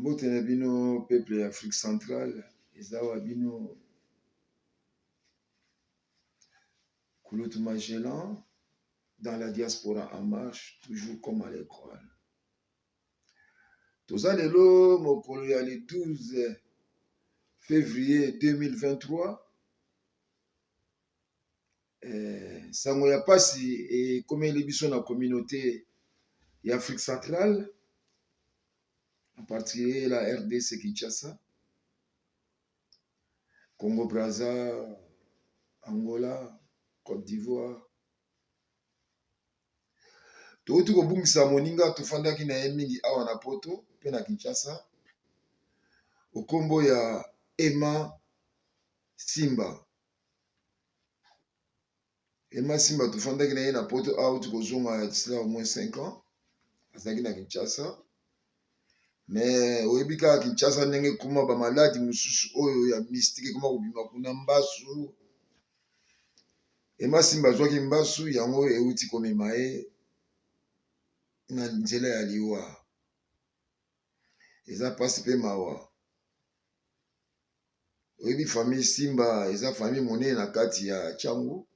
Mbote na bino peuple ya Afrique centrale ezawa bino Kouloutou Magellan dans la diaspora en marche, toujours comme à l'école. Toza lelo mokolo ya le 12 février 2023 sango ya pasi ekomeli biso na communauté ya Afrique centrale, en particulier la RDC Kinshasa, Congo Brazza, Angola, Côte d'Ivoire. Touti kobungisa moninga tofandaki na ye mingi awa na poto pe na Kinshasa okombo ya Emma Simba. Emma Simba tofandaki na ye na poto awa tukozonga ya au moins 5 ans azalaki na Kinshasa. Mais oyebi kaka Kinshasa ndenge kuma ba maladi mususu oyo ya mystique kuma kobima kuna mbasu. Emma Simba azwaki mbasu yango euti komema ye na nzela ya liwa. Eza pasi pe mawa. Oyebi famille Simba eza famille monene na kati ya Tchangu.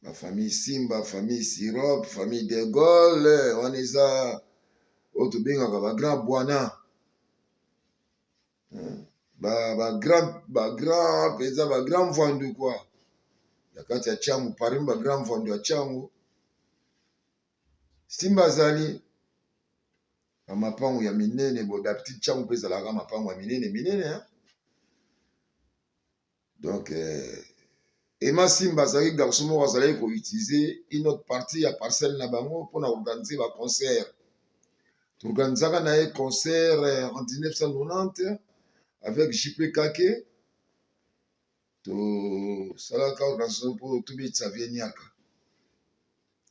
La famille Simba, famille Sirop, famille De Gaulle, on eza oto bengaka ba grand bwana. Ba grand peza ba grand vendu quoi. La kati ya Tchangu parmi ba grand vendu ya Tchangu. Simba zali ba mapango ya minene bo da petit Tchangu peza la ga mapango ya minene hein. Donc Emma Simba zali garçon mo azali ko utiliser une autre partie ya parcelle na bango pour organiser ba concert. Organizaka na ye concert en 1990 avec JP Kake. To salaka organisation pour tout bit sa vieniaka.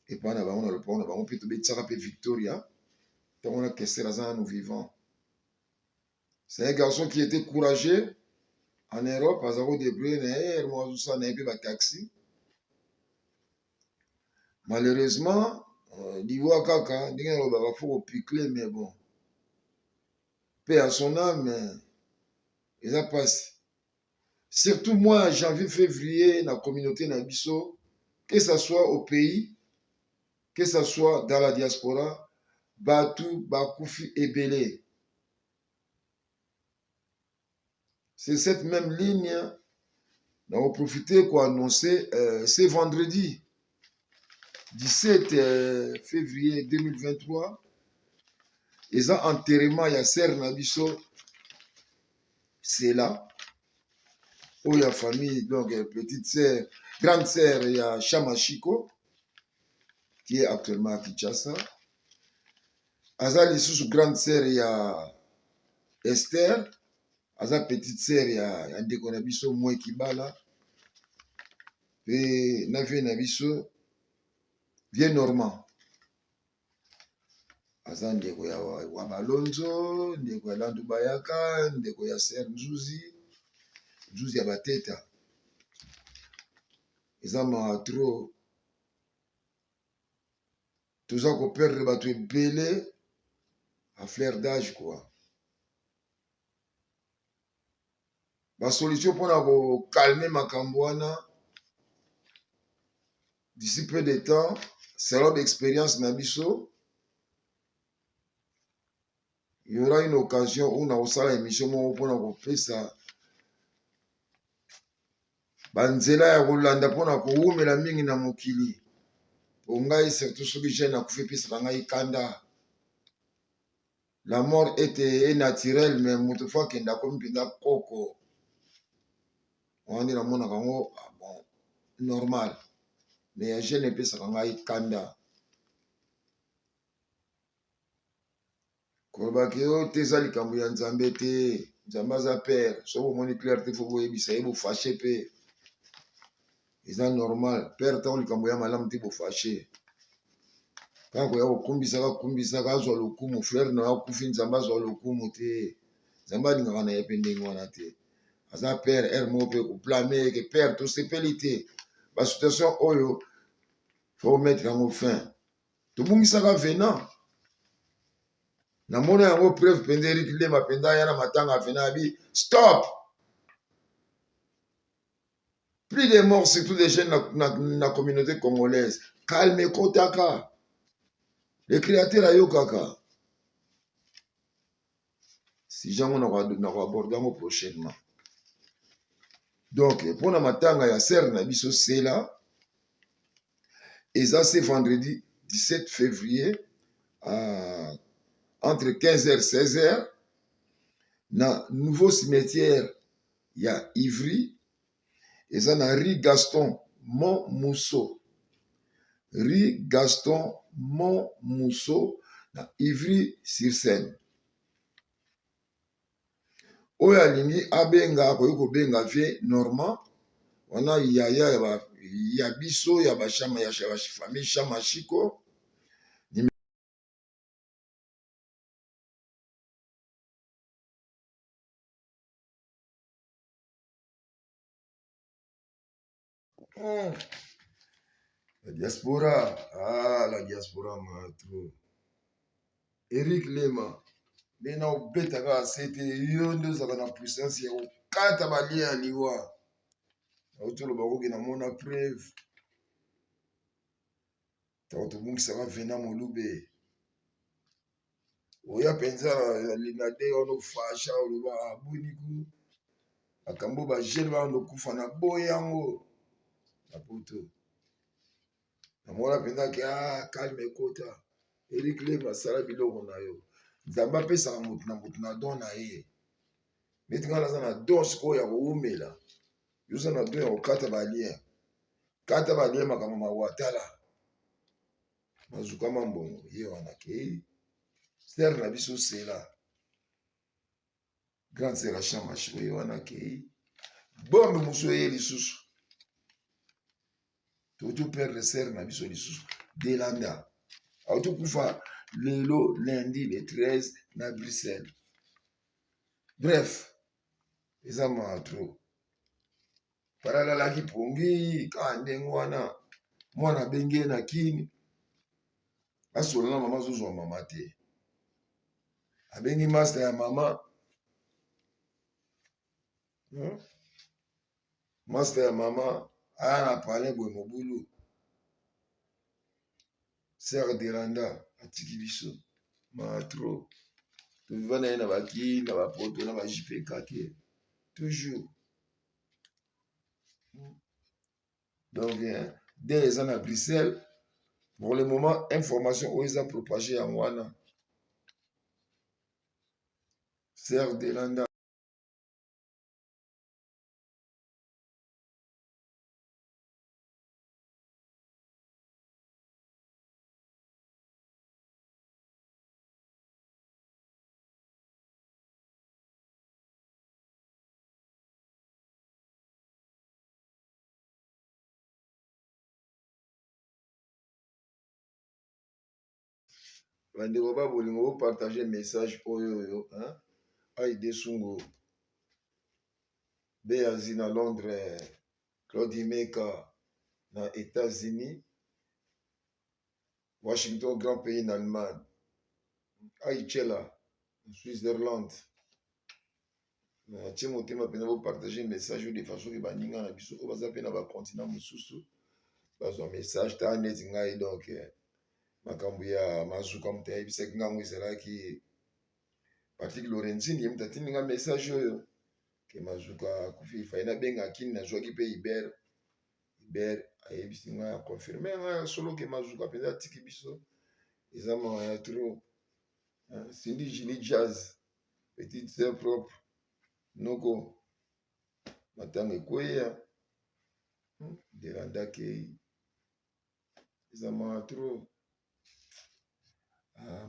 Et pas na bango na le pont na bango tout bit sa pe Victoria. Donc on a caissé la nous vivants. C'est un garçon qui était courageux en Europe, à Zaro de Brune, moi tout ça n'a pas taxi. Malheureusement, l'Ivoire Kaka, il y a un faut piquer, mais bon. Paix à son âme, il a passé. Surtout moi, janvier, février, dans la communauté Nabiso, que ce soit au pays, que ce soit dans la diaspora, Batou, Bakoufi et Belé. C'est cette même ligne, nous avons profité pour annoncer ce vendredi 17 février 2023, ils ont enterrement ya sœur Nabiso, c'est là, où il y a famille, donc petite sœur, grande sœur, il y a Chamachiko, qui est actuellement à Kinshasa. Azali sous grande sœur, il y a Esther. Aza petite sœur, il y a Ndeko Nabiso, moi Kibala. Et Navi Nabiso, vieux Normand. Aza Ndeko ya Wabalonzo, Ndeko ya Landu Bayaka, Ndeko ya Sœur Nzuzi, Nzuzi ya Bateta. Eza maatro. Tout ça qu'on perd, bah, tu es belé à fleur d'âge, quoi. La solution pour calmer ma cambouana, d'ici peu de temps, c'est l'autre expérience Nabiso. Il y aura une occasion où on a aussi l'émission pour faire ça. Banzela ya Rolanda pour na la mingi na mokili. Ongai surtout ceux qui gênent à couper pisa ngai kanda. La mort est naturelle, mais moutoufa kenda comme pinda koko. On dit la mona kango bon normal. Mais je ne peux pas ngai kanda. Kobaki o tezali kambu ya Nzambe te, Nzambe aza père, so moni clarté fo boyebisa ye bo fâché pe. Eza normal, père ta likambo ya malamu te bo fâché. Kako ya kumbisa ka azwa lokumu frère na akufi Nzambe azwa lokumu te. Nzambe alingaka na ye pe ndenge wana te. Aza père er mo pe ko blâmer que père to sepeli te. Ba situation oyo faut mettre en fin. To bungisaka venant. namona yango preuve penza Eric Lema penza ya na matanga afena bi stop. Plus de morts, surtout des jeunes dans la communauté congolaise. Calme Kotaka. Le créateur a Yokaka. Si jamais on va aborder prochainement. Donc, pour la matanga, il y a Serna Biso Sela. Et ça, c'est vendredi 17 février, entre 15h et 16h. Dans le nouveau cimetière, il y a Ivry. Et ça, dans Rue Gaston Montmousseau. Rue Gaston Montmousseau, dans Ivry-sur-Seine. Oya lingi abenga koyoko benga vie Normand. On a ya biso ya bashama ya famille Chama Chiko. La diaspora, la diaspora trop. Eric Lema, bena obetaka c'était yondo zaka na puissance ya kata balia liwa. Autolo bakoki na mona preuve. Tato bungi saka vena molube. Oya penza na de ono fasha oluba abuniku. Akambo ba jeli ba ono kufa na boyango. Na poto. Na mona penza ki calme kota. Eric Lema sala biloko na yo. Nzamba pesa mutu na don na ye. Neti nga naza na don siko ya koumela. Yoza na don ya kokata balia. Kata balia makambo mawatala. Mazuka mambongo ye wana ke. Ser na biso sela. Grande sœur à Chama Chiko ye wana ke. Bombe muso ye lisusu. Toto perdre ser na biso lisusu. Delanda. Auto kufa lelo lundi le 13 na Bruxelles. Bref. Eza matro. Paralala ki pongi kande ngwana. Mwana benge na kini. Asola na mama zozwa mama te. Abengi master ya mama. Master ya mama. Aya na pale bwe mobulu. Sœur Delanda. Atiki biso. Matro. Tuviva na ye na baki. Na bapoto na bajipe kake. Toujours. Donc, dès les années à Bruxelles, pour le moment, information où ils ont propagé en Wana. Sœur Delanda. Bandeko ba bolingo bo partager message oyo hein Aïdé Sungo Béazi na Londres Claudie Meka na États-Unis Washington grand pays en Allemagne Aïchela en Switzerland na timo tema pena bo partager message de façon que baninga na biso o baza pena ba continent mususu bazwa message ta net ngai donc makambo ya mazuka mutu ayebisaki ngango ezalaki Patrick Lorenzini ye mutu atindinga message oyo ke mazuka kufi fai nabenga kini nazwaki mpe Iber ayebisi ngai akonfirme ngai solo ke mazuka mpenza atiki biso eza mawa ya tro Cindy Gili Jazz petite sœur propre noko matanga ekweya Delanda kei eza mawa tro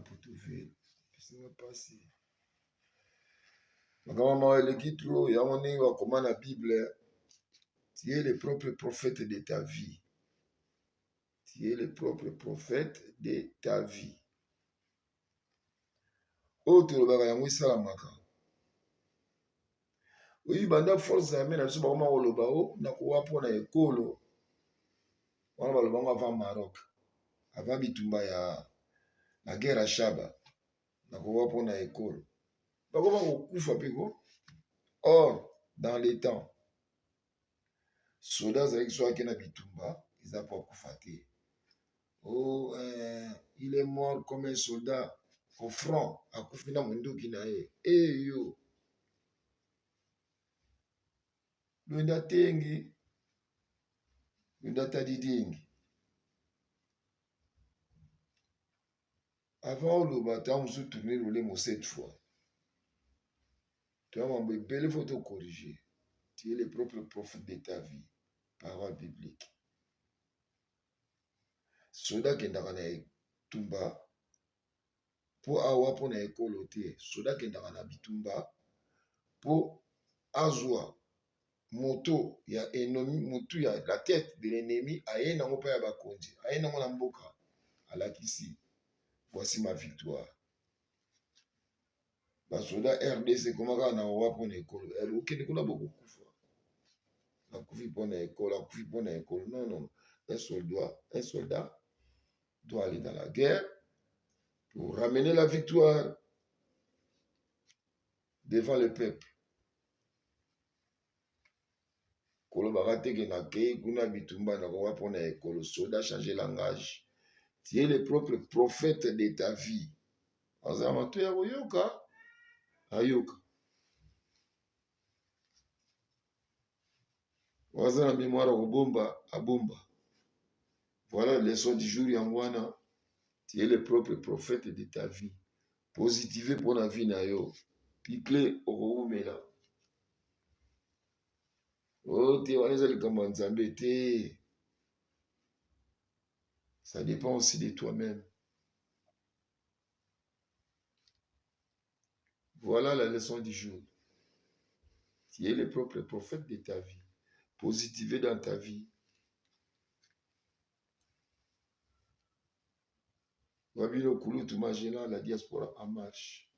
Potuville pesinga pasi makambo mawa eleki tro yango ndenge bakoma na Bible. Tu es le propre prophète de ta vie. Tu es le propre prophète de ta vie. Oyo tolobaka yango esalamaka. Oyi banda force armée na biso bakoma koloba o na kowa mpona ekolo wana balobango avant Maroc avant bitumba ya la guerre à Chaba nakoka mpona ekolo bakoma kokufa mpeko. Or dans les temps soda azalaki so ake na bitumba eza po akufa te. Oh, il est mort comme un soldat au front akufi na monduki na ye. Yo lwenda tengi lwenda tadidingi. Avant oloba ta mosusu tourner lolemo cette fois. Tu as mambo ebele faut te corriger. Tu es le propre prophète de ta vie. Parole biblique. Soda kendaka na etumba po awa po na ekolo te. Soda kendaka na bitumba po azwa moto ya ennemi, moto ya la tête de l'ennemi aye nango pa ya bakonzi. Aye nango na mboka. Alakisi. Voici ma victoire. Basoda RDC komaka na owa po na ekolo. Okende kuna boko kufa. Akufi po na ekolo, akufi po na ekolo. Non, non. Un soldat doit aller dans la guerre pour ramener la victoire devant le peuple. Kolobaka teke na kei kuna bitumba na kowa po na ekolo. Soldat changer langage. Tu es le propre prophète de ta vie. Azama to ya koyoka. Ayoka. Waza na mémoire obomba abomba. Voilà la leçon du jour yangwana. Tu es le propre prophète de ta vie. Positivé pour la vie na yo. Picle okoumela. Oh, te waneza likambo nzambe te. Ça dépend aussi de toi-même. Voilà la leçon du jour. Tu es le propre prophète de ta vie. Positivé dans ta vie. Wabilo Kouloutou Magela, la diaspora en marche.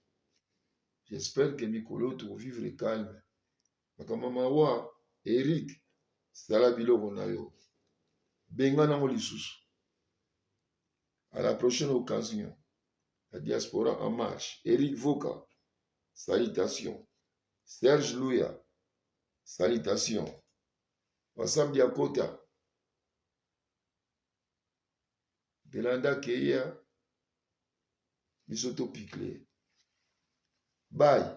J'espère que Mikolo tu vivre calme. Makamamawa, Eric, Salabilo Bonayo. Bengana Molisusu. À la prochaine occasion, la diaspora en marche. Eric Voka, salutations. Serge Louya, salutations. Wassam Diakota, Belanda Keia, Bisoto Picle. Bye.